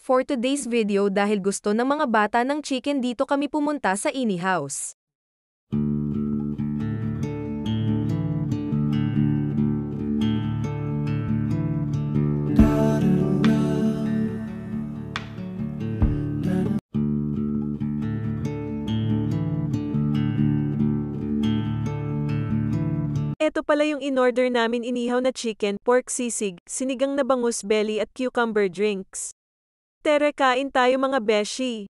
For today's video dahil gusto ng mga bata ng chicken dito kami pumunta sa Ini House. Ito pala yung in-order namin inihaw na chicken, pork sisig, sinigang na bangus belly at cucumber drinks. Tere kain tayo mga beshi.